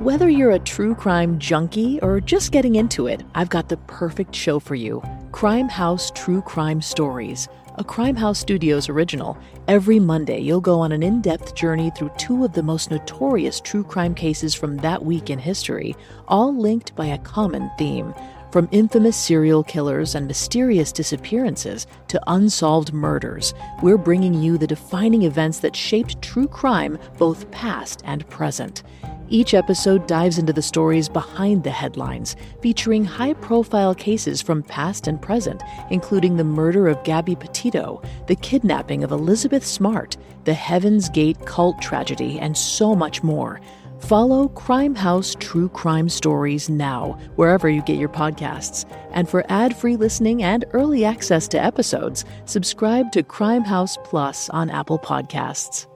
Whether you're a true crime junkie or just getting into it, I've got the perfect show for you. Crime House True Crime Stories, a Crime House Studios original. Every Monday, you'll go on an in-depth journey through two of the most notorious true crime cases from that week in history, all linked by a common theme. From infamous serial killers and mysterious disappearances to unsolved murders, we're bringing you the defining events that shaped true crime, both past and present. Each episode dives into the stories behind the headlines, featuring high-profile cases from past and present, including the murder of Gabby Petito, the kidnapping of Elizabeth Smart, the Heaven's Gate cult tragedy, and so much more. Follow Crime House True Crime Stories now, wherever you get your podcasts. And for ad-free listening and early access to episodes, subscribe to Crime House Plus on Apple Podcasts.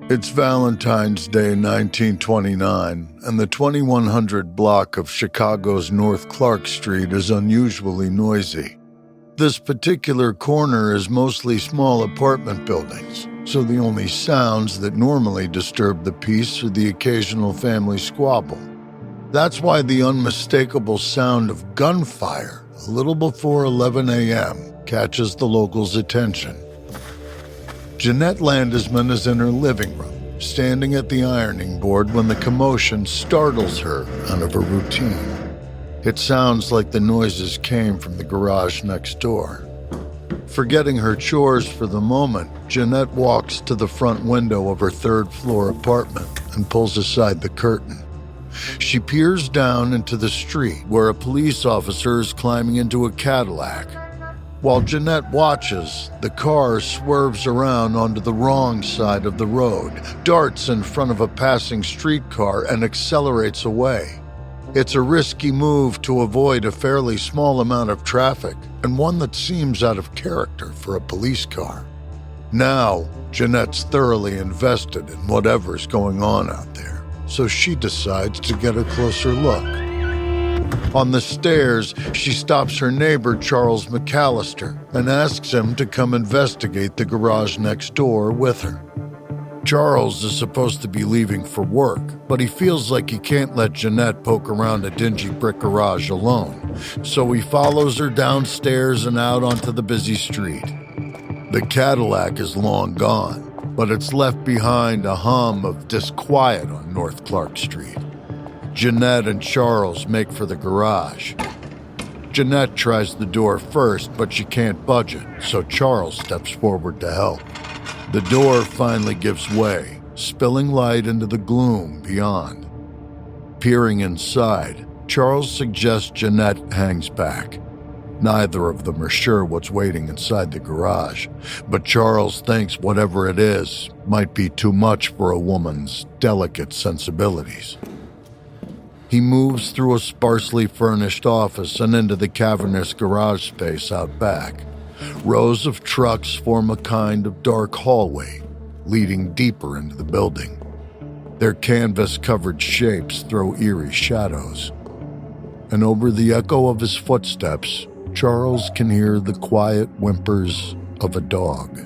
It's Valentine's Day 1929, and the 2100 block of Chicago's North Clark Street is unusually noisy. This particular corner is mostly small apartment buildings, so the only sounds that normally disturb the peace are the occasional family squabble. That's why the unmistakable sound of gunfire a little before 11 a.m. catches the locals' attention. Jeanette Landesman is in her living room, standing at the ironing board when the commotion startles her out of her routine. It sounds like the noises came from the garage next door. Forgetting her chores for the moment, Jeanette walks to the front window of her third-floor apartment and pulls aside the curtain. She peers down into the street where a police officer is climbing into a Cadillac. While Jeanette watches, the car swerves around onto the wrong side of the road, darts in front of a passing streetcar, and accelerates away. It's a risky move to avoid a fairly small amount of traffic, and one that seems out of character for a police car. Now, Jeanette's thoroughly invested in whatever's going on out there, so she decides to get a closer look. On the stairs, she stops her neighbor, Charles McAllister, and asks him to come investigate the garage next door with her. Charles is supposed to be leaving for work, but he feels like he can't let Jeanette poke around a dingy brick garage alone, so he follows her downstairs and out onto the busy street. The Cadillac is long gone, but it's left behind a hum of disquiet on North Clark Street. Jeanette and Charles make for the garage. Jeanette tries the door first, but she can't budge it, so Charles steps forward to help. The door finally gives way, spilling light into the gloom beyond. Peering inside, Charles suggests Jeanette hangs back. Neither of them are sure what's waiting inside the garage, but Charles thinks whatever it is might be too much for a woman's delicate sensibilities. He moves through a sparsely furnished office and into the cavernous garage space out back. Rows of trucks form a kind of dark hallway, leading deeper into the building. Their canvas-covered shapes throw eerie shadows. And over the echo of his footsteps, Charles can hear the quiet whimpers of a dog.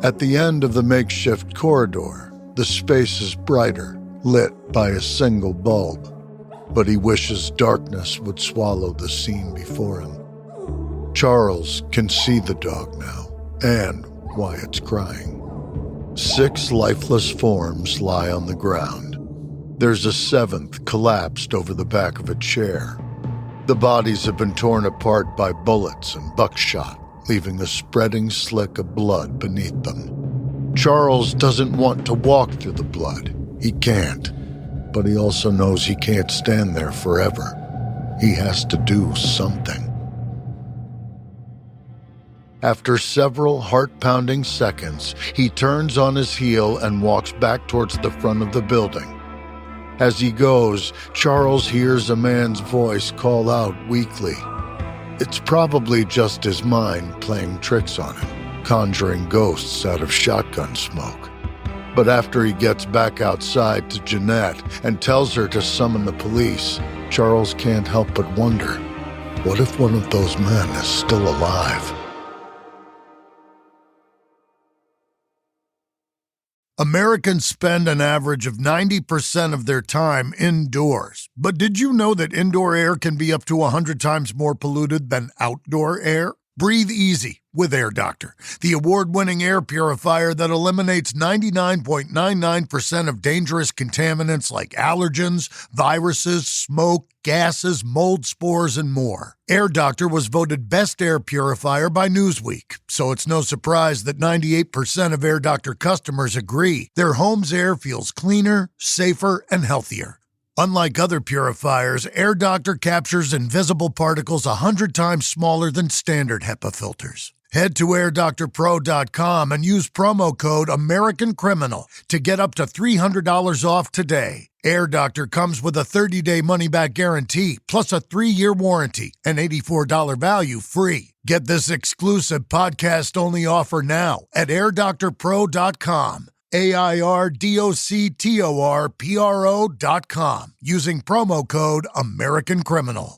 At the end of the makeshift corridor, the space is brighter, lit by a single bulb, but he wishes darkness would swallow the scene before him. Charles can see the dog now, and why it's crying. 6 lifeless forms lie on the ground. There's a 7th collapsed over the back of a chair. The bodies have been torn apart by bullets and buckshot, leaving a spreading slick of blood beneath them. Charles doesn't want to walk through the blood. He can't, but he also knows he can't stand there forever. He has to do something. After several heart-pounding seconds, he turns on his heel and walks back towards the front of the building. As he goes, Charles hears a man's voice call out weakly. It's probably just his mind playing tricks on him, conjuring ghosts out of shotgun smoke. But after he gets back outside to Jeanette and tells her to summon the police, Charles can't help but wonder, What if one of those men is still alive? Americans spend an average of 90% of their time indoors. But did you know that indoor air can be up to 100 times more polluted than outdoor air? Breathe easy with Air Doctor, the award-winning air purifier that eliminates 99.99% of dangerous contaminants like allergens, viruses, smoke, gases, mold spores, and more. Air Doctor was voted best air purifier by Newsweek, so it's no surprise that 98% of Air Doctor customers agree their home's air feels cleaner, safer, and healthier. Unlike other purifiers, Air Doctor captures invisible particles 100 times smaller than standard HEPA filters. Head to airdoctorpro.com and use promo code AmericanCriminal to get up to $300 off today. Air Doctor comes with a 30-day money-back guarantee, plus a 3-year warranty, and $84 value free. Get this exclusive podcast-only offer now at airdoctorpro.com. airdoctorpro.com using promo code AmericanCriminal.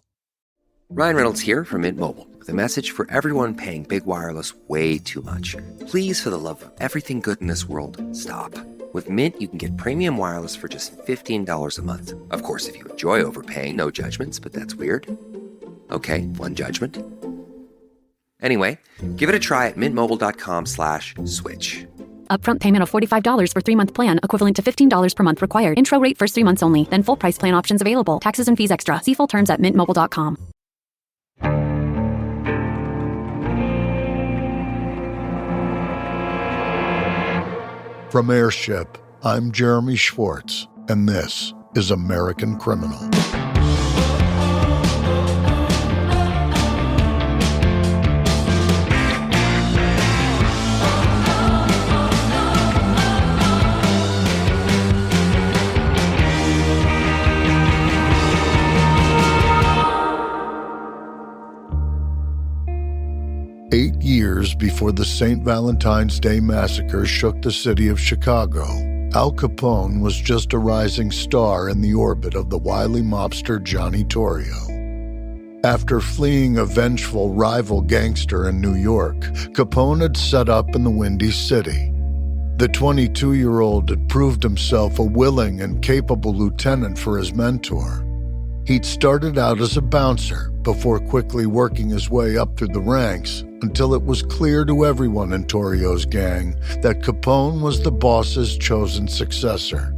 Ryan Reynolds here from Mint Mobile with a message for everyone paying big wireless way too much. Please, for the love of everything good in this world, stop. With Mint, you can get premium wireless for just $15 a month. Of course, if you enjoy overpaying, no judgments, but that's weird. Okay, one judgment. Anyway, give it a try at mintmobile.com/switch. Upfront payment of $45 for 3-month plan, equivalent to $15 per month required. Intro rate first 3 months only. Then full price plan options available. Taxes and fees extra. See full terms at mintmobile.com. From Airship, I'm Jeremy Schwartz, and this is American Criminal. Years before the St. Valentine's Day massacre shook the city of Chicago, Al Capone was just a rising star in the orbit of the wily mobster Johnny Torrio. After fleeing a vengeful rival gangster in New York, Capone had set up in the Windy City. The 22-year-old had proved himself a willing and capable lieutenant for his mentor. He'd started out as a bouncer before quickly working his way up through the ranks until it was clear to everyone in Torrio's gang that Capone was the boss's chosen successor.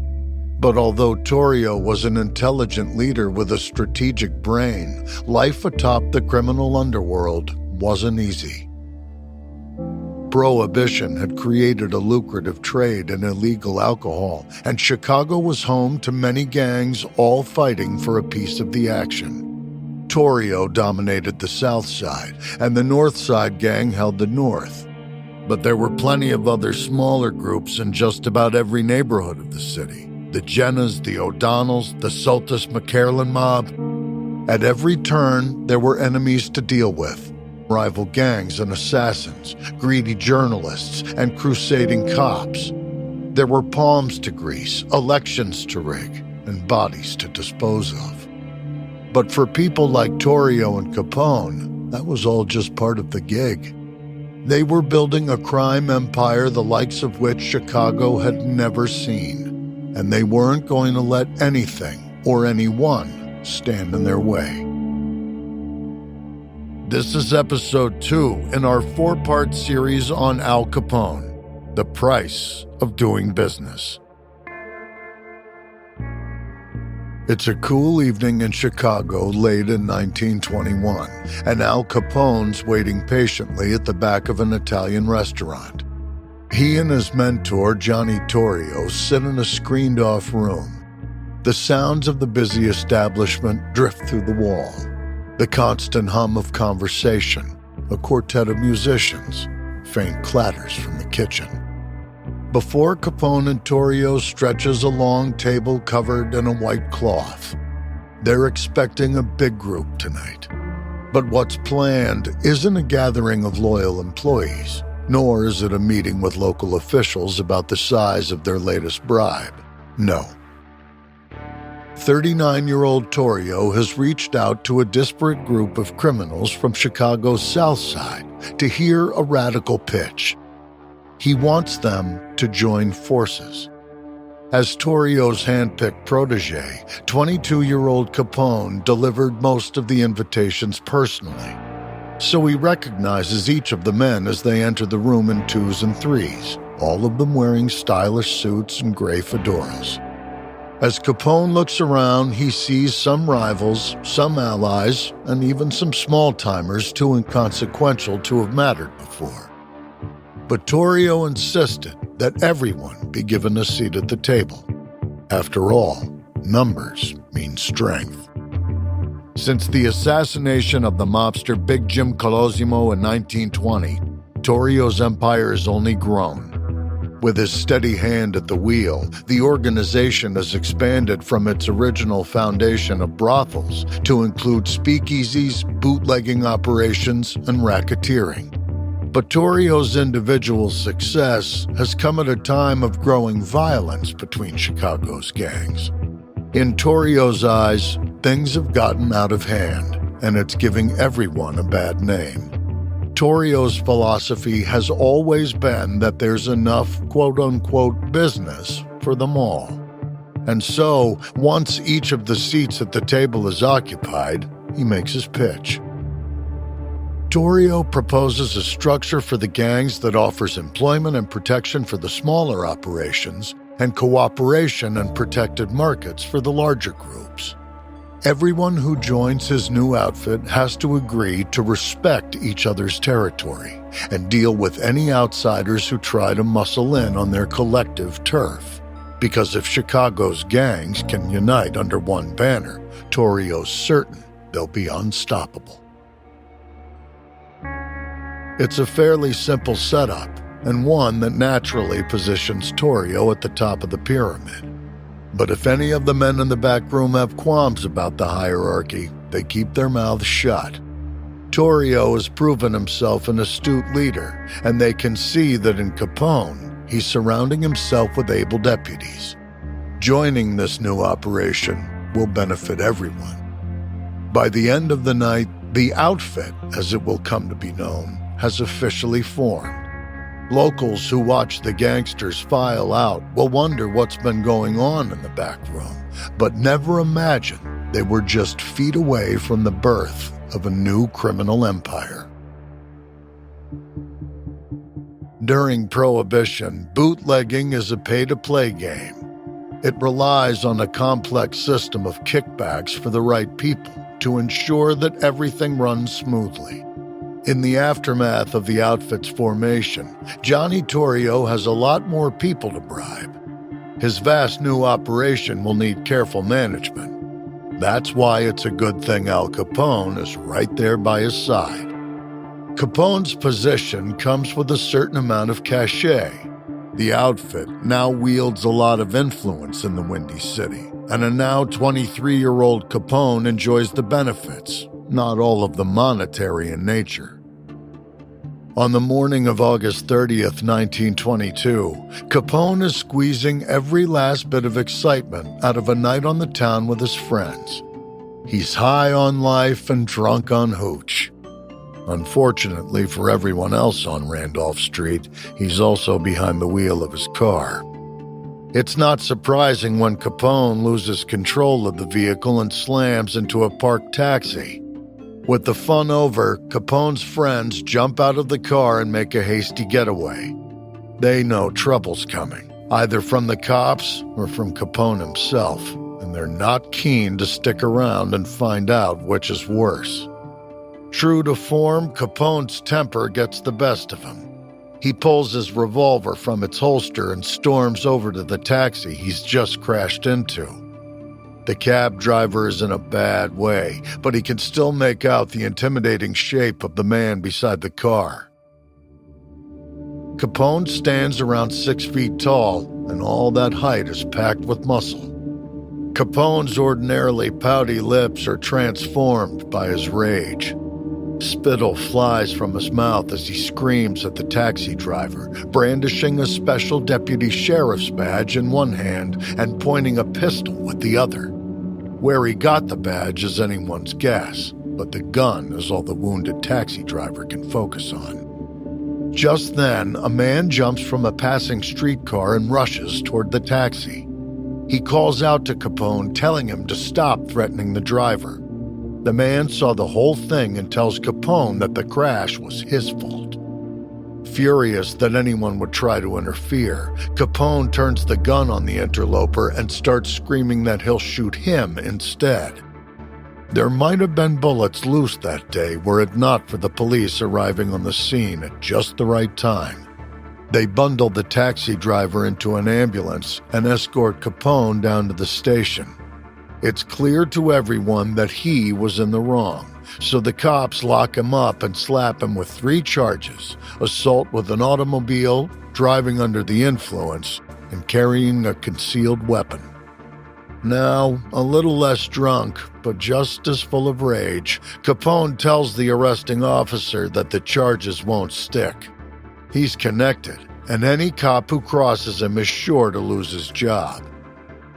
But although Torrio was an intelligent leader with a strategic brain, life atop the criminal underworld wasn't easy. Prohibition had created a lucrative trade in illegal alcohol, and Chicago was home to many gangs all fighting for a piece of the action. Torrio dominated the South Side, and the North Side gang held the North. But there were plenty of other smaller groups in just about every neighborhood of the city. The Jennas, the O'Donnells, the Sultas McCarlin mob. At every turn, there were enemies to deal with. Rival gangs and assassins, greedy journalists, and crusading cops. There were palms to grease, elections to rig, and bodies to dispose of. But for people like Torrio and Capone, that was all just part of the gig. They were building a crime empire the likes of which Chicago had never seen, and they weren't going to let anything or anyone stand in their way. This is episode 2 in our 4-part series on Al Capone, The Price of Doing Business. It's a cool evening in Chicago late in 1921, and Al Capone's waiting patiently at the back of an Italian restaurant. He and his mentor, Johnny Torrio, sit in a screened-off room. The sounds of the busy establishment drift through the wall. The constant hum of conversation, a quartet of musicians, faint clatters from the kitchen. Before Capone and Torrio stretches a long table covered in a white cloth. They're expecting a big group tonight. But what's planned isn't a gathering of loyal employees, nor is it a meeting with local officials about the size of their latest bribe. No. 39-year-old Torrio has reached out to a disparate group of criminals from Chicago's South Side to hear a radical pitch. He wants them to join forces. As Torrio's handpicked protege, 22-year-old Capone delivered most of the invitations personally. So he recognizes each of the men as they enter the room in twos and threes, all of them wearing stylish suits and gray fedoras. As Capone looks around, he sees some rivals, some allies, and even some small-timers too inconsequential to have mattered before. But Torrio insisted that everyone be given a seat at the table. After all, numbers mean strength. Since the assassination of the mobster Big Jim Colosimo in 1920, Torrio's empire has only grown. With his steady hand at the wheel, the organization has expanded from its original foundation of brothels to include speakeasies, bootlegging operations, and racketeering. But Torrio's individual success has come at a time of growing violence between Chicago's gangs. In Torrio's eyes, things have gotten out of hand, and it's giving everyone a bad name. Torrio's philosophy has always been that there's enough quote-unquote business for them all. And so, once each of the seats at the table is occupied, he makes his pitch. Torrio proposes a structure for the gangs that offers employment and protection for the smaller operations and cooperation and protected markets for the larger groups. Everyone who joins his new outfit has to agree to respect each other's territory and deal with any outsiders who try to muscle in on their collective turf. Because if Chicago's gangs can unite under one banner, Torrio's certain they'll be unstoppable. It's a fairly simple setup, and one that naturally positions Torrio at the top of the pyramid. But if any of the men in the back room have qualms about the hierarchy, they keep their mouths shut. Torrio has proven himself an astute leader, and they can see that in Capone, he's surrounding himself with able deputies. Joining this new operation will benefit everyone. By the end of the night, the outfit, as it will come to be known, has officially formed. Locals who watch the gangsters file out will wonder what's been going on in the back room, but never imagine they were just feet away from the birth of a new criminal empire. During Prohibition, bootlegging is a pay-to-play game. It relies on a complex system of kickbacks for the right people to ensure that everything runs smoothly. In the aftermath of the outfit's formation, Johnny Torrio has a lot more people to bribe. His vast new operation will need careful management. That's why it's a good thing Al Capone is right there by his side. Capone's position comes with a certain amount of cachet. The outfit now wields a lot of influence in the Windy City, and a now 23-year-old Capone enjoys the benefits, not all of them monetary in nature. On the morning of August 30th, 1922, Capone is squeezing every last bit of excitement out of a night on the town with his friends. He's high on life and drunk on hooch. Unfortunately for everyone else on Randolph Street, he's also behind the wheel of his car. It's not surprising when Capone loses control of the vehicle and slams into a parked taxi. With the fun over, Capone's friends jump out of the car and make a hasty getaway. They know trouble's coming, either from the cops or from Capone himself, and they're not keen to stick around and find out which is worse. True to form, Capone's temper gets the best of him. He pulls his revolver from its holster and storms over to the taxi he's just crashed into. The cab driver is in a bad way, but he can still make out the intimidating shape of the man beside the car. Capone stands around 6 feet tall, and all that height is packed with muscle. Capone's ordinarily pouty lips are transformed by his rage. Spittle flies from his mouth as he screams at the taxi driver, brandishing a special deputy sheriff's badge in one hand and pointing a pistol with the other. Where he got the badge is anyone's guess, but the gun is all the wounded taxi driver can focus on. Just then, a man jumps from a passing streetcar and rushes toward the taxi. He calls out to Capone, telling him to stop threatening the driver. The man saw the whole thing and tells Capone that the crash was his fault. Furious that anyone would try to interfere, Capone turns the gun on the interloper and starts screaming that he'll shoot him instead. There might have been bullets loose that day were it not for the police arriving on the scene at just the right time. They bundle the taxi driver into an ambulance and escort Capone down to the station. It's clear to everyone that he was in the wrong, so the cops lock him up and slap him with 3 charges: assault with an automobile, driving under the influence, and carrying a concealed weapon. Now, a little less drunk, but just as full of rage, Capone tells the arresting officer that the charges won't stick. He's connected, and any cop who crosses him is sure to lose his job.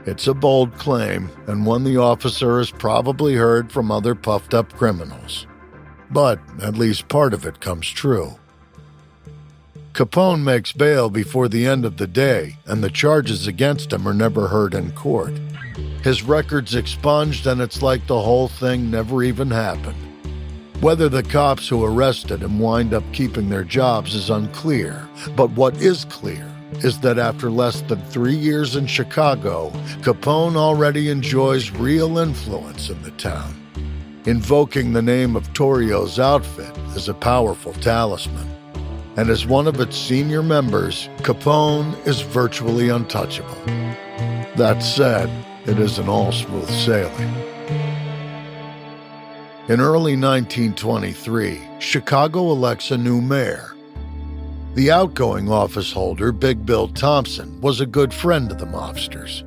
It's a bold claim, and one the officer has probably heard from other puffed-up criminals. But at least part of it comes true. Capone makes bail before the end of the day, and the charges against him are never heard in court. His record's expunged, and it's like the whole thing never even happened. Whether the cops who arrested him wind up keeping their jobs is unclear, but what is clear is that after less than 3 years in Chicago, Capone already enjoys real influence in the town. Invoking the name of Torrio's outfit is a powerful talisman. And as one of its senior members, Capone is virtually untouchable. That said, it isn't all smooth sailing. In early 1923, Chicago elects a new mayor. The outgoing office holder, Big Bill Thompson, was a good friend of the mobsters.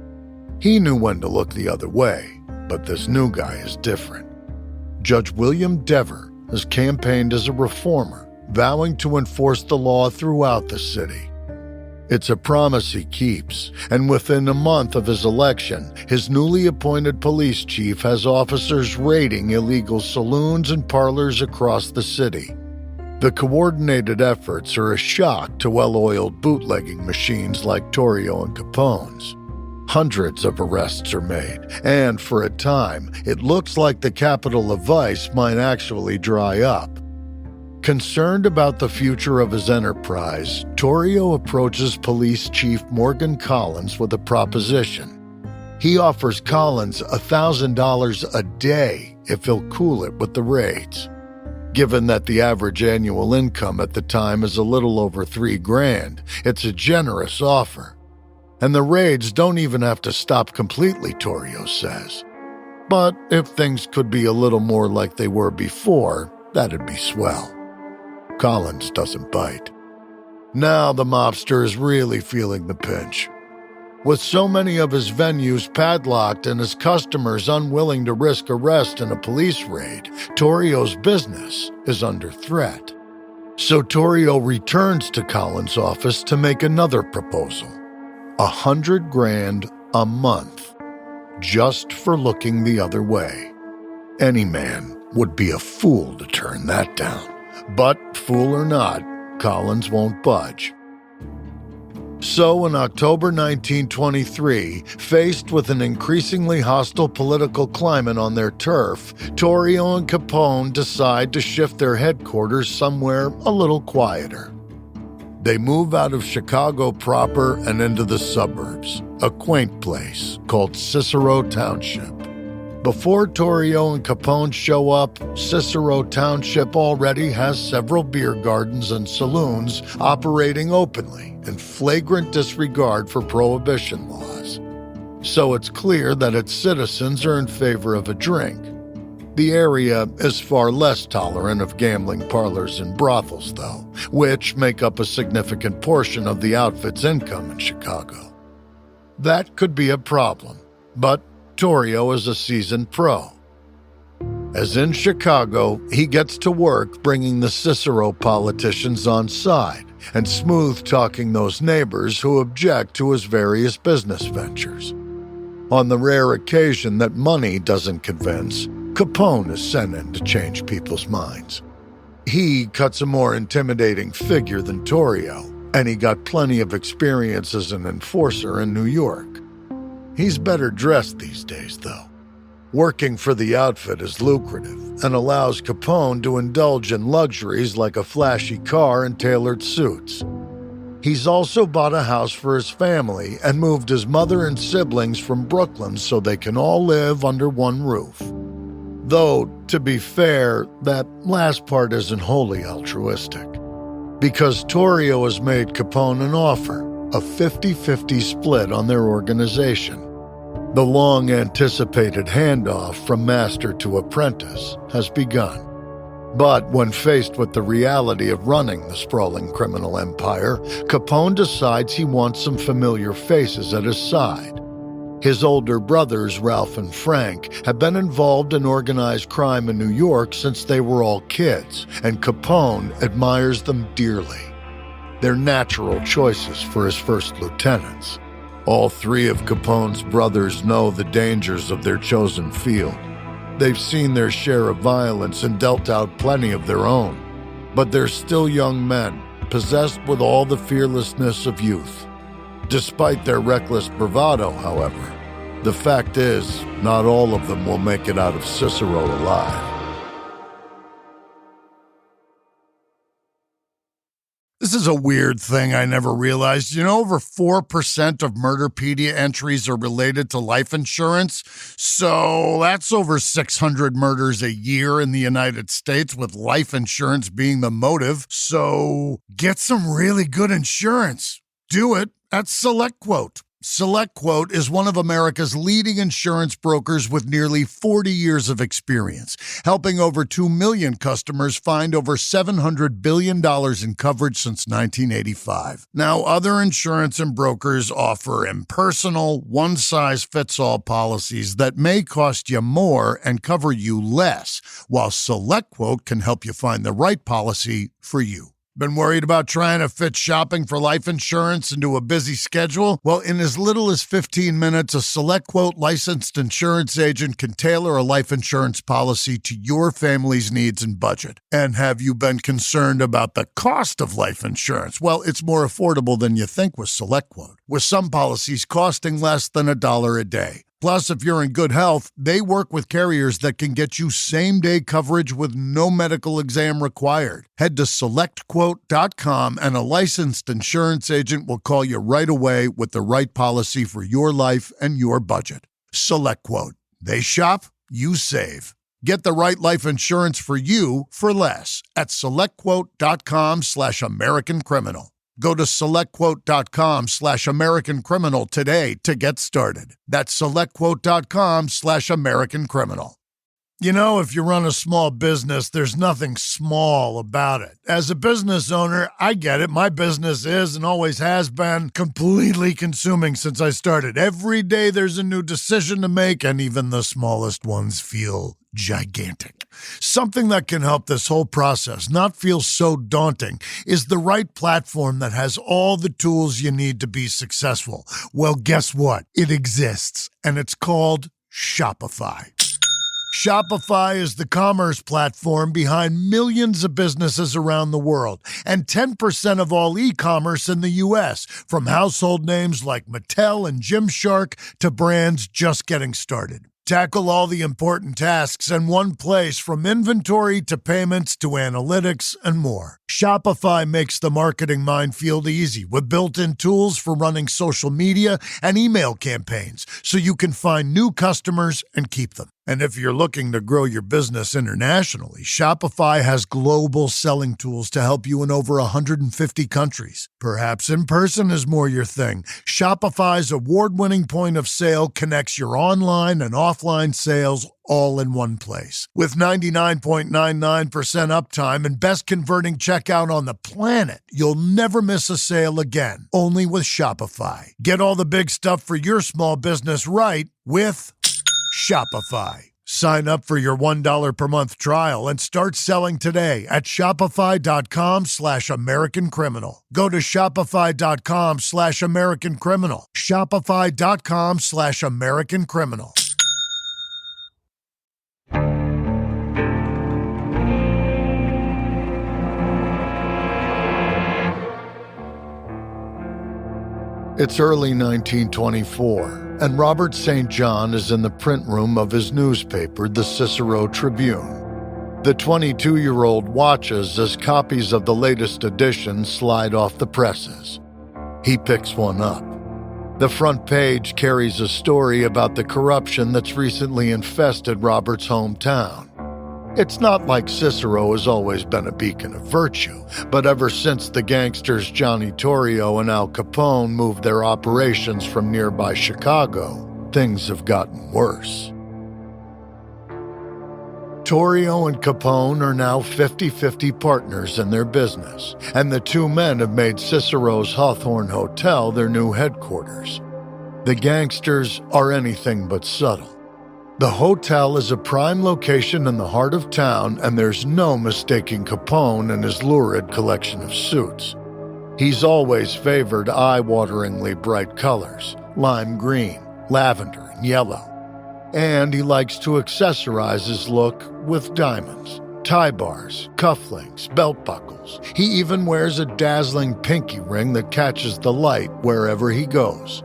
He knew when to look the other way, but this new guy is different. Judge William Dever has campaigned as a reformer, vowing to enforce the law throughout the city. It's a promise he keeps, and within a month of his election, his newly appointed police chief has officers raiding illegal saloons and parlors across the city. The coordinated efforts are a shock to well-oiled bootlegging machines like Torrio and Capone's. Hundreds of arrests are made, and for a time, it looks like the capital of vice might actually dry up. Concerned about the future of his enterprise, Torrio approaches Police Chief Morgan Collins with a proposition. He offers Collins $1,000 a day if he'll cool it with the raids. Given that the average annual income at the time is a little over $3,000, it's a generous offer. And the raids don't even have to stop completely, Torrio says. But if things could be a little more like they were before, that'd be swell. Collins doesn't bite. Now the mobster is really feeling the pinch. With so many of his venues padlocked and his customers unwilling to risk arrest in a police raid, Torrio's business is under threat. So Torrio returns to Collins' office to make another proposal. $100,000 a month, just for looking the other way. Any man would be a fool to turn that down. But, fool or not, Collins won't budge. So in October 1923, faced with an increasingly hostile political climate on their turf, Torrio and Capone decide to shift their headquarters somewhere a little quieter. They move out of Chicago proper and into the suburbs, a quaint place called Cicero Township. Before Torrio and Capone show up, Cicero Township already has several beer gardens and saloons operating openly in flagrant disregard for prohibition laws. So it's clear that its citizens are in favor of a drink. The area is far less tolerant of gambling parlors and brothels, though, which make up a significant portion of the outfit's income in Chicago. That could be a problem, but Torrio is a seasoned pro. As in Chicago, he gets to work bringing the Cicero politicians on side and smooth-talking those neighbors who object to his various business ventures. On the rare occasion that money doesn't convince, Capone is sent in to change people's minds. He cuts a more intimidating figure than Torrio, and he got plenty of experience as an enforcer in New York. He's better dressed these days, though. Working for the outfit is lucrative and allows Capone to indulge in luxuries like a flashy car and tailored suits. He's also bought a house for his family and moved his mother and siblings from Brooklyn so they can all live under one roof. Though, to be fair, that last part isn't wholly altruistic, because Torrio has made Capone an offer, a 50-50 split on their organization. The long-anticipated handoff from master to apprentice has begun. But when faced with the reality of running the sprawling criminal empire, Capone decides he wants some familiar faces at his side. His older brothers, Ralph and Frank, have been involved in organized crime in New York since they were all kids, and Capone admires them dearly. They're natural choices for his first lieutenants. All three of Capone's brothers know the dangers of their chosen field. They've seen their share of violence and dealt out plenty of their own. But they're still young men, possessed with all the fearlessness of youth. Despite their reckless bravado, however, the fact is, not all of them will make it out of Cicero alive. This is a weird thing I never realized. You know, over 4% of Murderpedia entries are related to life insurance. So that's over 600 murders a year in the United States, with life insurance being the motive. So get some really good insurance. Do it at SelectQuote. SelectQuote is one of America's leading insurance brokers with nearly 40 years of experience, helping over 2 million customers find over $700 billion in coverage since 1985. Now, other insurance and brokers offer impersonal, one-size-fits-all policies that may cost you more and cover you less, while SelectQuote can help you find the right policy for you. Been worried about trying to fit shopping for life insurance into a busy schedule? Well, in as little as 15 minutes, a SelectQuote licensed insurance agent can tailor a life insurance policy to your family's needs and budget. And have you been concerned about the cost of life insurance? Well, it's more affordable than you think with SelectQuote, with some policies costing less than $1 a day. Plus, if you're in good health, they work with carriers that can get you same-day coverage with no medical exam required. Head to SelectQuote.com and a licensed insurance agent will call you right away with the right policy for your life and your budget. SelectQuote. They shop, you save. Get the right life insurance for you for less at SelectQuote.com/American Criminal. Go to SelectQuote.com/American Criminal today to get started. That's SelectQuote.com/American Criminal. You know, if you run a small business, there's nothing small about it. As a business owner, I get it. My business is and always has been completely consuming since I started. Every day there's a new decision to make, and even the smallest ones feel gigantic. Something that can help this whole process not feel so daunting is the right platform that has all the tools you need to be successful. Well, guess what? It exists, and it's called Shopify. Shopify is the commerce platform behind millions of businesses around the world, and 10% of all e-commerce in the U.S., from household names like Mattel and Gymshark to brands just getting started. Tackle all the important tasks in one place, from inventory to payments to analytics and more. Shopify makes the marketing minefield easy with built-in tools for running social media and email campaigns so you can find new customers and keep them. And if you're looking to grow your business internationally, Shopify has global selling tools to help you in over 150 countries. Perhaps in person is more your thing. Shopify's award-winning point of sale connects your online and offline sales all in one place. With 99.99% uptime and best converting checkout on the planet, you'll never miss a sale again. Only with Shopify. Get all the big stuff for your small business right with Shopify. Sign up for your $1 per month trial and start selling today at shopify.com/American Criminal. Go to shopify.com/American Criminal. Shopify.com/American Criminal. It's early 1924, and Robert St. John is in the print room of his newspaper, the Cicero Tribune. The 22-year-old watches as copies of the latest edition slide off the presses. He picks one up. The front page carries a story about the corruption that's recently infested Robert's hometown. It's not like Cicero has always been a beacon of virtue, but ever since the gangsters Johnny Torrio and Al Capone moved their operations from nearby Chicago, things have gotten worse. Torrio and Capone are now 50-50 partners in their business, and the two men have made Cicero's Hawthorne Hotel their new headquarters. The gangsters are anything but subtle. The hotel is a prime location in the heart of town, and there's no mistaking Capone and his lurid collection of suits. He's always favored eye-wateringly bright colors, lime green, lavender, and yellow. And he likes to accessorize his look with diamonds, tie bars, cufflinks, belt buckles. He even wears a dazzling pinky ring that catches the light wherever he goes.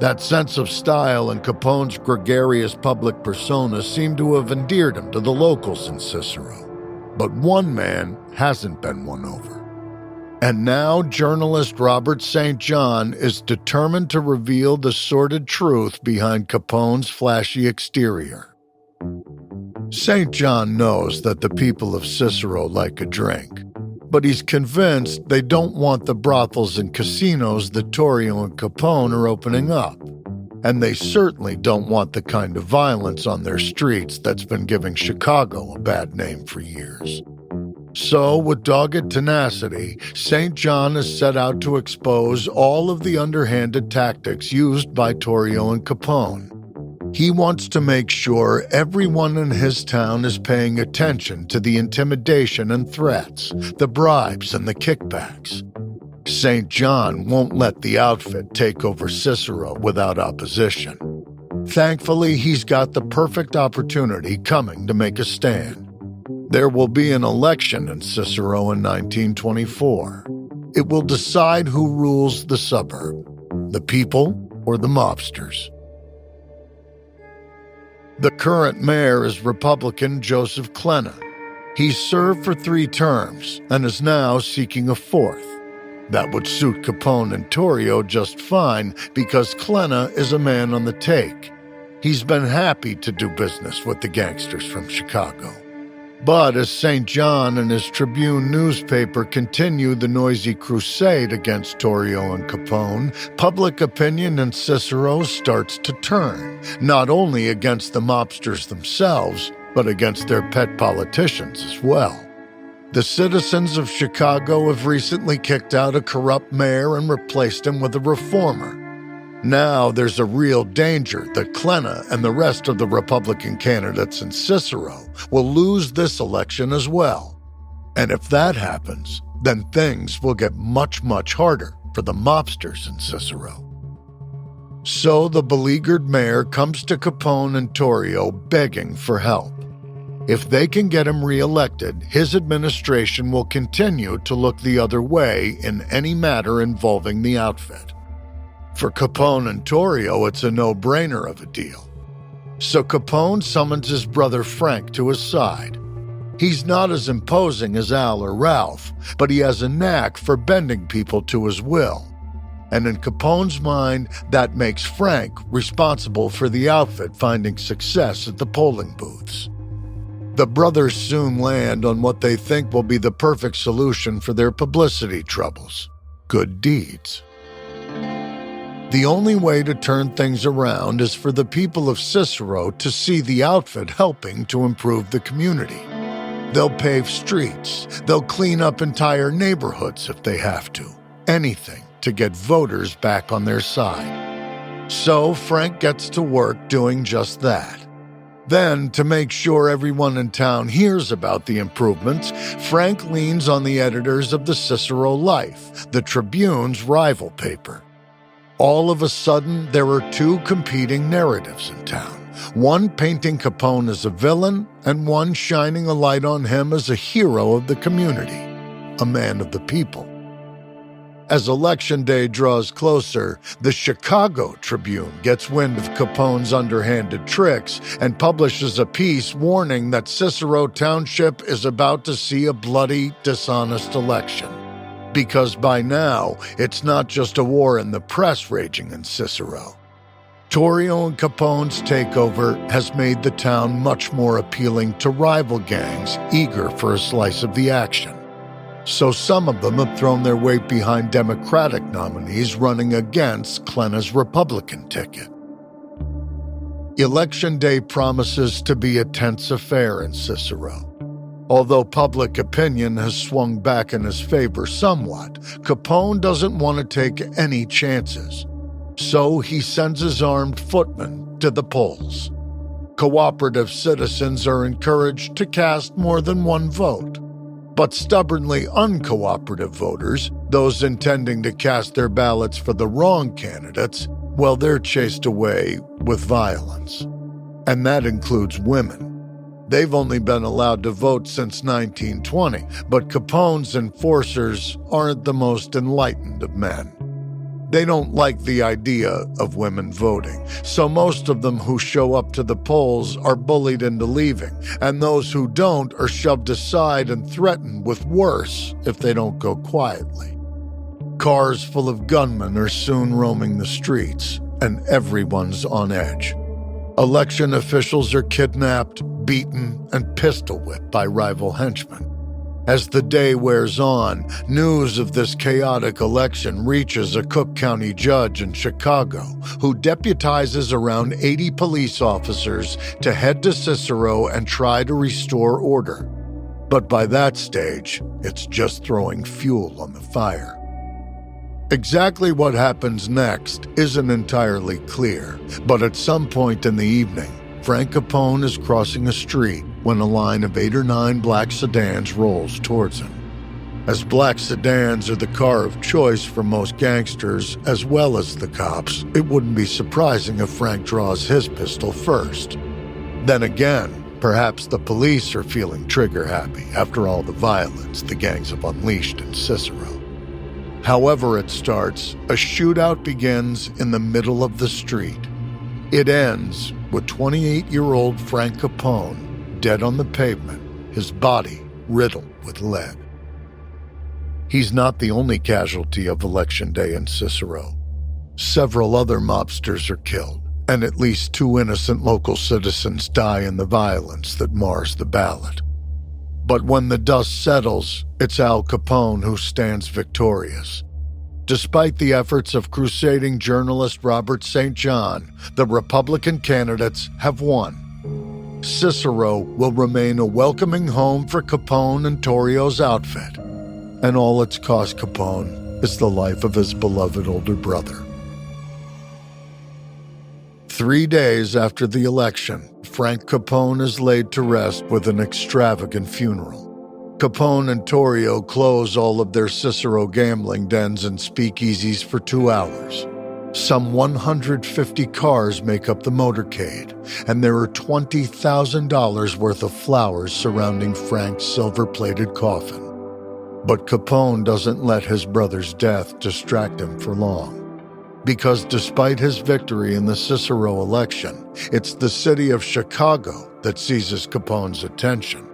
That sense of style and Capone's gregarious public persona seem to have endeared him to the locals in Cicero. But one man hasn't been won over. And now journalist Robert St. John is determined to reveal the sordid truth behind Capone's flashy exterior. St. John knows that the people of Cicero like a drink, but he's convinced they don't want the brothels and casinos that Torrio and Capone are opening up. And they certainly don't want the kind of violence on their streets that's been giving Chicago a bad name for years. So, with dogged tenacity, St. John has set out to expose all of the underhanded tactics used by Torrio and Capone. He wants to make sure everyone in his town is paying attention to the intimidation and threats, the bribes and the kickbacks. St. John won't let the outfit take over Cicero without opposition. Thankfully, he's got the perfect opportunity coming to make a stand. There will be an election in Cicero in 1924. It will decide who rules the suburb, the people or the mobsters. The current mayor is Republican Joseph Clenna. He's served for 3 terms and is now seeking a 4th. That would suit Capone and Torrio just fine because Clenna is a man on the take. He's been happy to do business with the gangsters from Chicago. But as St. John and his Tribune newspaper continue the noisy crusade against Torrio and Capone, public opinion in Cicero starts to turn, not only against the mobsters themselves, but against their pet politicians as well. The citizens of Chicago have recently kicked out a corrupt mayor and replaced him with a reformer. Now there's a real danger that Clenna and the rest of the Republican candidates in Cicero will lose this election as well. And if that happens, then things will get much, much harder for the mobsters in Cicero. So the beleaguered mayor comes to Capone and Torrio begging for help. If they can get him reelected, his administration will continue to look the other way in any matter involving the outfit. For Capone and Torrio, it's a no-brainer of a deal. So Capone summons his brother Frank to his side. He's not as imposing as Al or Ralph, but he has a knack for bending people to his will. And in Capone's mind, that makes Frank responsible for the outfit finding success at the polling booths. The brothers soon land on what they think will be the perfect solution for their publicity troubles: good deeds. The only way to turn things around is for the people of Cicero to see the outfit helping to improve the community. They'll pave streets, they'll clean up entire neighborhoods if they have to, anything to get voters back on their side. So Frank gets to work doing just that. Then, to make sure everyone in town hears about the improvements, Frank leans on the editors of the Cicero Life, the Tribune's rival paper. All of a sudden, there are two competing narratives in town, one painting Capone as a villain and one shining a light on him as a hero of the community, a man of the people. As Election Day draws closer, the Chicago Tribune gets wind of Capone's underhanded tricks and publishes a piece warning that Cicero Township is about to see a bloody, dishonest election. Because by now, it's not just a war in the press raging in Cicero. Torrio and Capone's takeover has made the town much more appealing to rival gangs eager for a slice of the action. So some of them have thrown their weight behind Democratic nominees running against Clenna's Republican ticket. Election Day promises to be a tense affair in Cicero. Although public opinion has swung back in his favor somewhat, Capone doesn't want to take any chances. So he sends his armed footmen to the polls. Cooperative citizens are encouraged to cast more than one vote. But stubbornly uncooperative voters, those intending to cast their ballots for the wrong candidates, well, they're chased away with violence. And that includes women. They've only been allowed to vote since 1920, but Capone's enforcers aren't the most enlightened of men. They don't like the idea of women voting, so most of them who show up to the polls are bullied into leaving, and those who don't are shoved aside and threatened with worse if they don't go quietly. Cars full of gunmen are soon roaming the streets, and everyone's on edge. Election officials are kidnapped, beaten, and pistol-whipped by rival henchmen. As the day wears on, news of this chaotic election reaches a Cook County judge in Chicago, who deputizes around 80 police officers to head to Cicero and try to restore order. But by that stage, it's just throwing fuel on the fire. Exactly what happens next isn't entirely clear, but at some point in the evening, Frank Capone is crossing a street when a line of 8 or 9 black sedans rolls towards him. As black sedans are the car of choice for most gangsters, as well as the cops, it wouldn't be surprising if Frank draws his pistol first. Then again, perhaps the police are feeling trigger-happy after all the violence the gangs have unleashed in Cicero. However it starts, a shootout begins in the middle of the street. It ends with 28-year-old Frank Capone dead on the pavement, his body riddled with lead. He's not the only casualty of Election Day in Cicero. Several other mobsters are killed, and at least 2 innocent local citizens die in the violence that mars the ballot. But when the dust settles, it's Al Capone who stands victorious. Despite the efforts of crusading journalist Robert St. John, the Republican candidates have won. Cicero will remain a welcoming home for Capone and Torrio's outfit, and all it's cost Capone is the life of his beloved older brother. 3 days after the election, Frank Capone is laid to rest with an extravagant funeral. Capone and Torrio close all of their Cicero gambling dens and speakeasies for 2 hours. Some 150 cars make up the motorcade, and there are $20,000 worth of flowers surrounding Frank's silver-plated coffin. But Capone doesn't let his brother's death distract him for long. Because despite his victory in the Cicero election, it's the city of Chicago that seizes Capone's attention.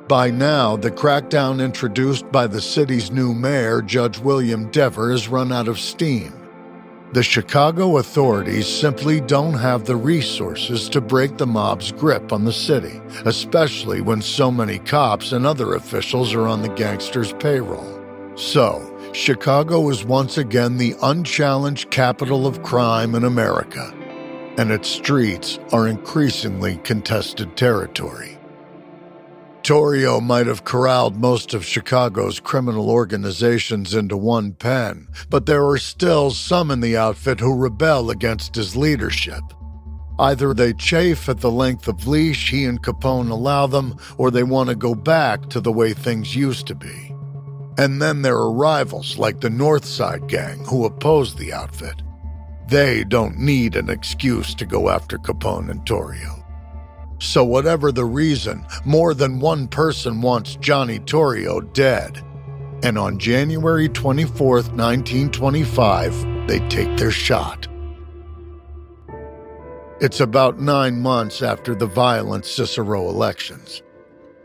By now, the crackdown introduced by the city's new mayor, Judge William Dever, has run out of steam. The Chicago authorities simply don't have the resources to break the mob's grip on the city, especially when so many cops and other officials are on the gangsters' payroll. So, Chicago is once again the unchallenged capital of crime in America, and its streets are increasingly contested territory. Torrio might have corralled most of Chicago's criminal organizations into one pen, but there are still some in the outfit who rebel against his leadership. Either they chafe at the length of leash he and Capone allow them, or they want to go back to the way things used to be. And then there are rivals like the North Side gang who oppose the outfit. They don't need an excuse to go after Capone and Torrio. So whatever the reason, more than one person wants Johnny Torrio dead. And on January 24th, 1925, they take their shot. It's about 9 months after the violent Cicero elections.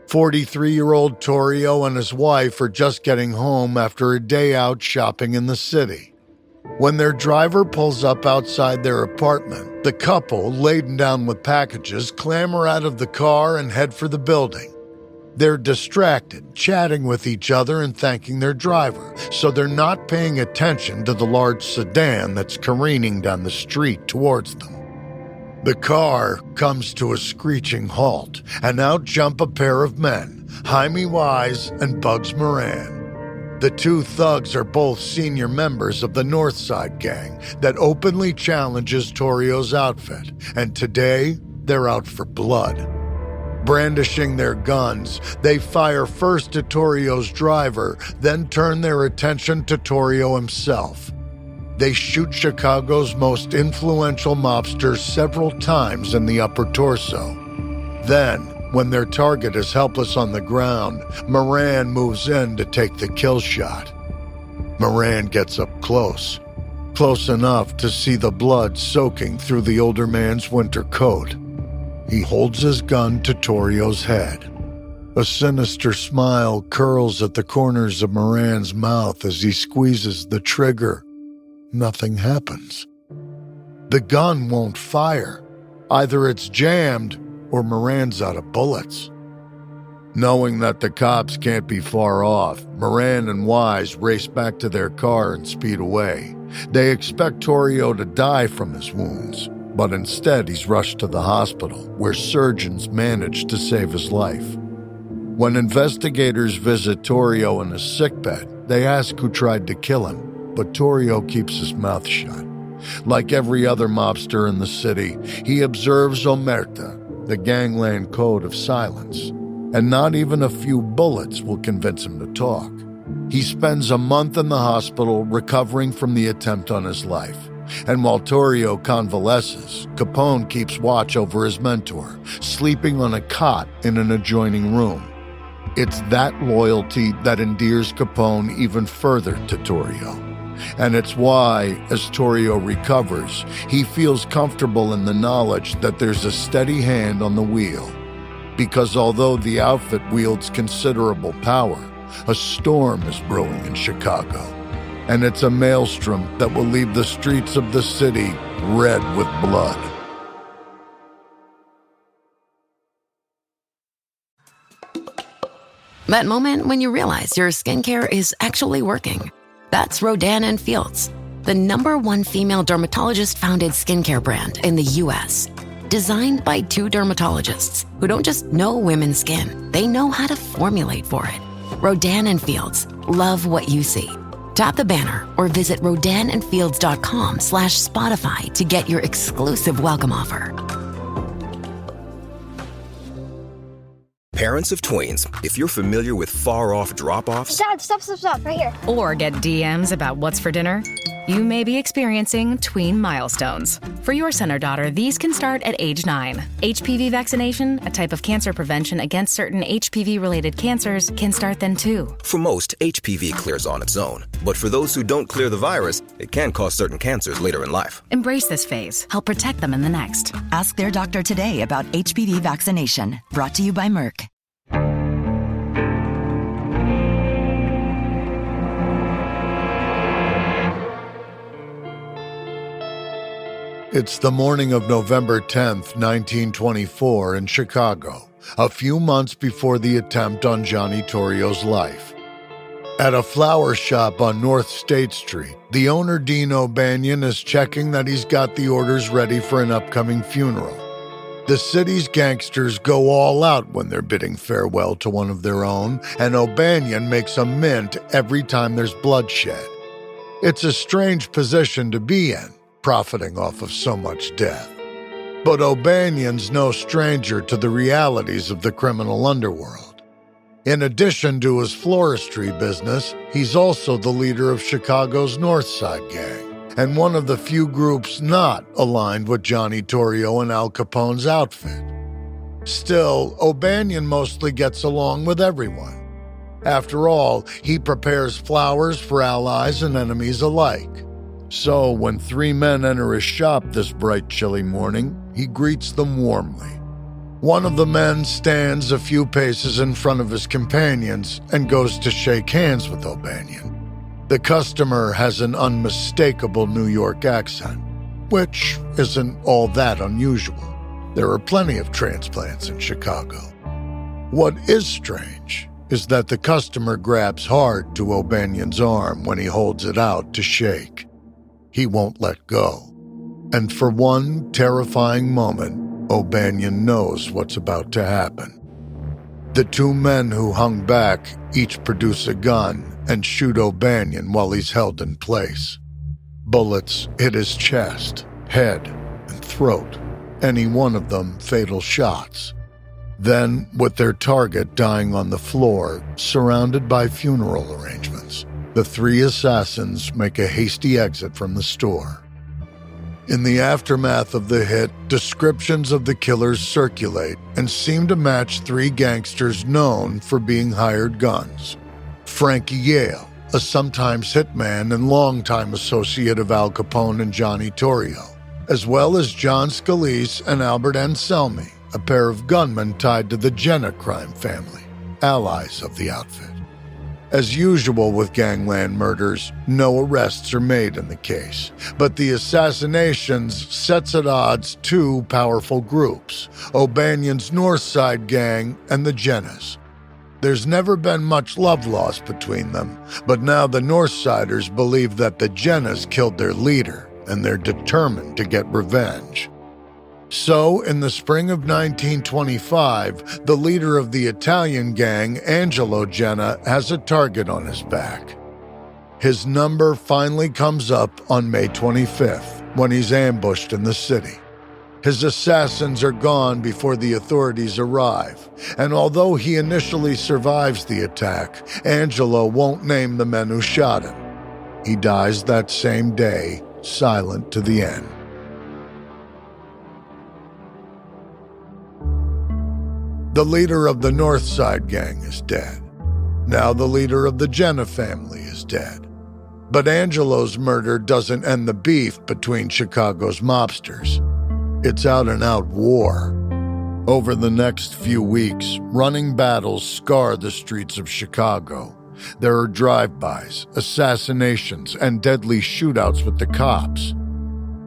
43-year-old Torrio and his wife are just getting home after a day out shopping in the city. When their driver pulls up outside their apartment, the couple, laden down with packages, clamber out of the car and head for the building. They're distracted, chatting with each other and thanking their driver, so they're not paying attention to the large sedan that's careening down the street towards them. The car comes to a screeching halt, and out jump a pair of men, Jaime Wise and Bugs Moran. The two thugs are both senior members of the North Side gang that openly challenges Torrio's outfit, and today they're out for blood. Brandishing their guns, they fire first at Torrio's driver, then turn their attention to Torrio himself. They shoot Chicago's most influential mobster several times in the upper torso. Then, when their target is helpless on the ground, Moran moves in to take the kill shot. Moran gets up close enough to see the blood soaking through the older man's winter coat. He holds his gun to Torrio's head. A sinister smile curls at the corners of Moran's mouth as he squeezes the trigger. Nothing happens. The gun won't fire. Either it's jammed or Moran's out of bullets. Knowing that the cops can't be far off, Moran and Wise race back to their car and speed away. They expect Torrio to die from his wounds, but instead he's rushed to the hospital, where surgeons manage to save his life. When investigators visit Torrio in his sickbed, they ask who tried to kill him. But Torrio keeps his mouth shut. Like every other mobster in the city, he observes omerta, the gangland code of silence, and not even a few bullets will convince him to talk. He spends a month in the hospital recovering from the attempt on his life. And while Torrio convalesces, Capone keeps watch over his mentor, sleeping on a cot in an adjoining room. It's that loyalty that endears Capone even further to Torrio. And it's why, as Torrio recovers, he feels comfortable in the knowledge that there's a steady hand on the wheel. Because although the outfit wields considerable power, a storm is brewing in Chicago. And it's a maelstrom that will leave the streets of the city red with blood. That moment when you realize your skincare is actually working. That's Rodan & Fields, the #1 female dermatologist-founded skincare brand in the U.S. Designed by 2 dermatologists who don't just know women's skin, they know how to formulate for it. Rodan & Fields, love what you see. Tap the banner or visit rodanandfields.com/Spotify to get your exclusive welcome offer. Parents of tweens, if you're familiar with far-off drop-offs... Dad, stop, right here. Or get DMs about what's for dinner, you may be experiencing tween milestones. For your son or daughter, these can start at age 9. HPV vaccination, a type of cancer prevention against certain HPV-related cancers, can start then too. For most, HPV clears on its own. But for those who don't clear the virus, it can cause certain cancers later in life. Embrace this phase. Help protect them in the next. Ask their doctor today about HPV vaccination. Brought to you by Merck. It's the morning of November 10th, 1924 in Chicago, a few months before the attempt on Johnny Torrio's life. At a flower shop on North State Street, the owner, Dean O'Banion, is checking that he's got the orders ready for an upcoming funeral. The city's gangsters go all out when they're bidding farewell to one of their own, and O'Banion makes a mint every time there's bloodshed. It's a strange position to be in, profiting off of so much death. But O'Banion's no stranger to the realities of the criminal underworld. In addition to his floristry business, he's also the leader of Chicago's North Side Gang, and one of the few groups not aligned with Johnny Torrio and Al Capone's outfit. Still, O'Banion mostly gets along with everyone. After all, he prepares flowers for allies and enemies alike. So when three men enter his shop this bright, chilly morning, he greets them warmly. One of the men stands a few paces in front of his companions and goes to shake hands with O'Banion. The customer has an unmistakable New York accent, which isn't all that unusual. There are plenty of transplants in Chicago. What is strange is that the customer grabs hard to O'Banion's arm when he holds it out to shake. He won't let go. And for one terrifying moment, O'Banion knows what's about to happen. The two men who hung back each produce a gun and shoot O'Banion while he's held in place. Bullets hit his chest, head, and throat, any one of them fatal shots. Then, with their target dying on the floor, surrounded by funeral arrangements, the three assassins make a hasty exit from the store. In the aftermath of the hit, descriptions of the killers circulate and seem to match three gangsters known for being hired guns. Frankie Yale, a sometimes hitman and longtime associate of Al Capone and Johnny Torrio, as well as John Scalise and Albert Anselmi, a pair of gunmen tied to the Jenna crime family, allies of the outfit. As usual with gangland murders, no arrests are made in the case, but the assassinations sets at odds two powerful groups, O'Banion's North Side Gang and the Jennas. There's never been much love lost between them, but now the North Siders believe that the Jennas killed their leader, and they're determined to get revenge. So, in the spring of 1925, the leader of the Italian gang, Angelo Jenna, has a target on his back. His number finally comes up on May 25th, when he's ambushed in the city. His assassins are gone before the authorities arrive, and although he initially survives the attack, Angelo won't name the men who shot him. He dies that same day, silent to the end. The leader of the North Side Gang is dead. Now the leader of the Jenna family is dead. But Angelo's murder doesn't end the beef between Chicago's mobsters. It's out-and-out war. Over the next few weeks, running battles scar the streets of Chicago. There are drive-bys, assassinations, and deadly shootouts with the cops.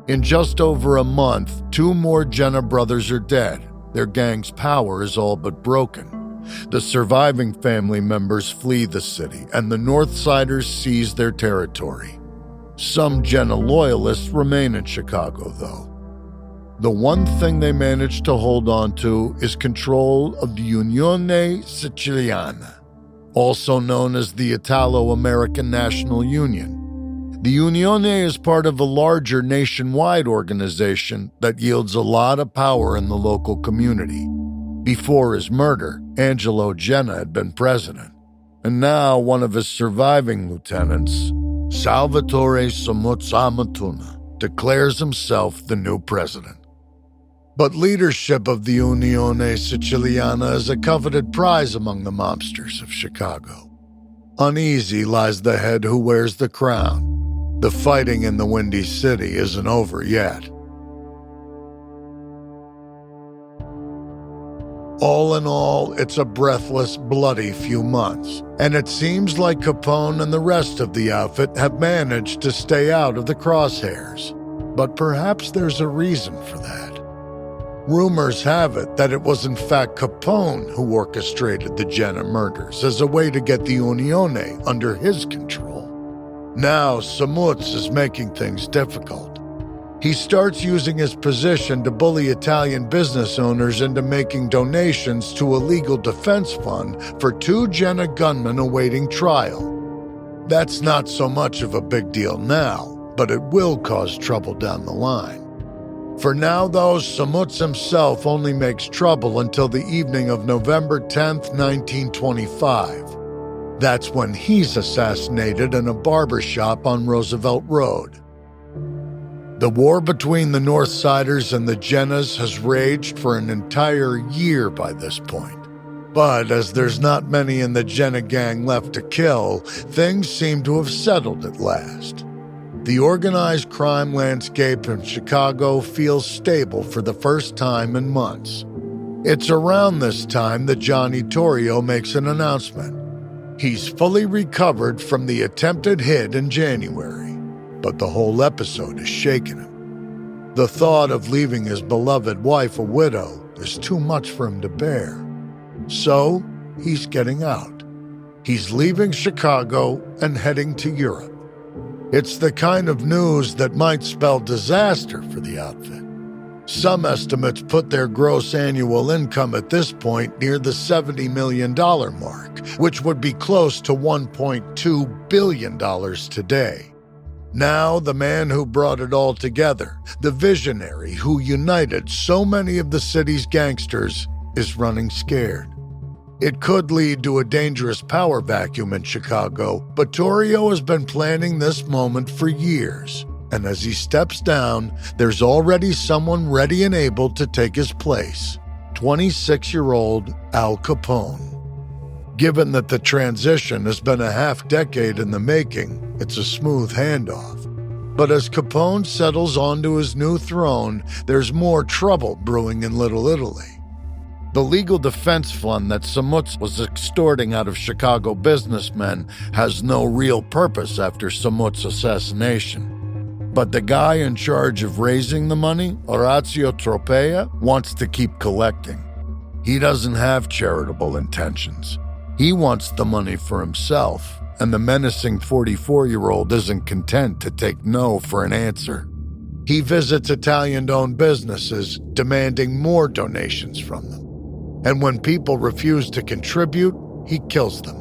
In just over a month, two more Jenna brothers are dead. Their gang's power is all but broken. The surviving family members flee the city, and the Northsiders seize their territory. Some Jenna loyalists remain in Chicago, though. The one thing they manage to hold on to is control of the Unione Siciliana, also known as the Italo-American National Union. The Unione is part of a larger nationwide organization that yields a lot of power in the local community. Before his murder, Angelo Jenna had been president, and now one of his surviving lieutenants, Salvatore Samuzzamatuna, declares himself the new president. But leadership of the Unione Siciliana is a coveted prize among the mobsters of Chicago. Uneasy lies the head who wears the crown. The fighting in the Windy City isn't over yet. All in all, it's a breathless, bloody few months, and it seems like Capone and the rest of the outfit have managed to stay out of the crosshairs. But perhaps there's a reason for that. Rumors have it that it was in fact Capone who orchestrated the Jenna murders as a way to get the Unione under his control. Now, Samuz is making things difficult. He starts using his position to bully Italian business owners into making donations to a legal defense fund for two Jenna gunmen awaiting trial. That's not so much of a big deal now, but it will cause trouble down the line. For now, though, Samutz himself only makes trouble until the evening of November 10th, 1925. That's when he's assassinated in a barber shop on Roosevelt Road. The war between the Northsiders and the Jennas has raged for an entire year by this point. But as there's not many in the Jenna gang left to kill, things seem to have settled at last. The organized crime landscape in Chicago feels stable for the first time in months. It's around this time that Johnny Torrio makes an announcement. He's fully recovered from the attempted hit in January, but the whole episode is shaking him. The thought of leaving his beloved wife a widow is too much for him to bear. So, he's getting out. He's leaving Chicago and heading to Europe. It's the kind of news that might spell disaster for the outfit. Some estimates put their gross annual income at this point near the $70 million mark, which would be close to $1.2 billion today. Now, the man who brought it all together, the visionary who united so many of the city's gangsters, is running scared. It could lead to a dangerous power vacuum in Chicago, but Torrio has been planning this moment for years. And as he steps down, there's already someone ready and able to take his place, 26-year-old Al Capone. Given that the transition has been a half-decade in the making, it's a smooth handoff. But as Capone settles onto his new throne, there's more trouble brewing in Little Italy. The legal defense fund that Samutz was extorting out of Chicago businessmen has no real purpose after Samutz's assassination. But the guy in charge of raising the money, Orazio Tropea, wants to keep collecting. He doesn't have charitable intentions. He wants the money for himself, and the menacing 44-year-old isn't content to take no for an answer. He visits Italian-owned businesses, demanding more donations from them. And when people refuse to contribute, he kills them.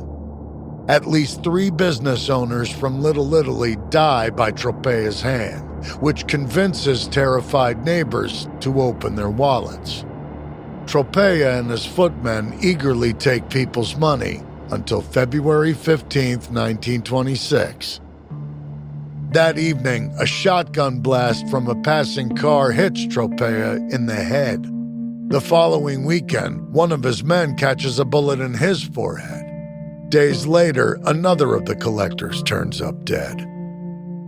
At least 3 business owners from Little Italy die by Tropea's hand, which convinces terrified neighbors to open their wallets. Tropea and his footmen eagerly take people's money until February 15, 1926. That evening, a shotgun blast from a passing car hits Tropea in the head. The following weekend, one of his men catches a bullet in his forehead. Days later, another of the collectors turns up dead.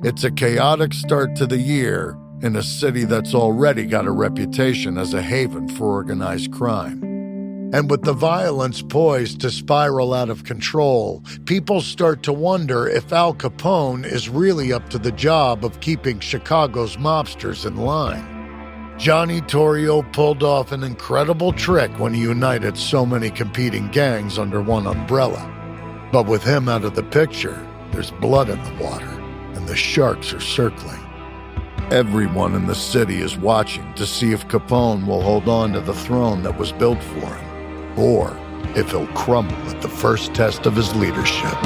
It's a chaotic start to the year in a city that's already got a reputation as a haven for organized crime. And with the violence poised to spiral out of control, people start to wonder if Al Capone is really up to the job of keeping Chicago's mobsters in line. Johnny Torrio pulled off an incredible trick when he united so many competing gangs under one umbrella. But with him out of the picture, there's blood in the water, and the sharks are circling. Everyone in the city is watching to see if Capone will hold on to the throne that was built for him, or if he'll crumble at the first test of his leadership.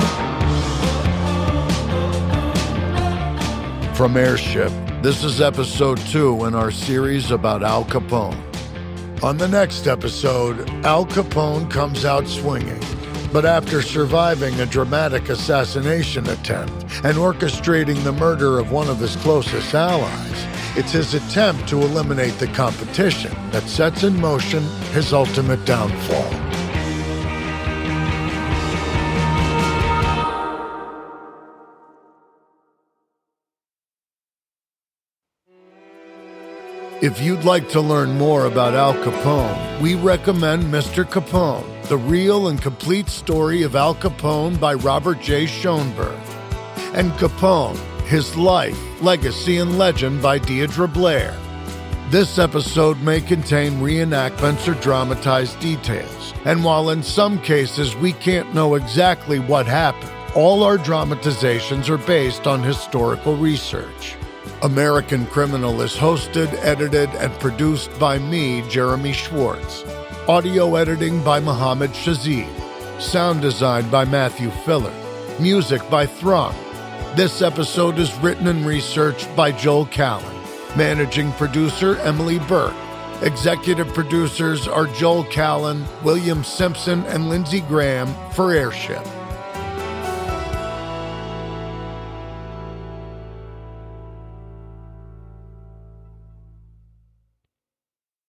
From Airship, this is episode 2 in our series about Al Capone. On the next episode, Al Capone comes out swinging. But after surviving a dramatic assassination attempt and orchestrating the murder of one of his closest allies, it's his attempt to eliminate the competition that sets in motion his ultimate downfall. If you'd like to learn more about Al Capone, we recommend Mr. Capone, The Real and Complete Story of Al Capone by Robert J. Schoenberg, and Capone, His Life, Legacy, and Legend by Deirdre Blair. This episode may contain reenactments or dramatized details, and while in some cases we can't know exactly what happened, all our dramatizations are based on historical research. American Criminal is hosted, edited, and produced by me, Jeremy Schwartz. Audio editing by Mohammed Shazid. Sound design by Matthew Filler. Music by Thrung. This episode is written and researched by Joel Callan. Managing producer Emily Burke. Executive producers are Joel Callan, William Simpson, and Lindsey Graham for Airship.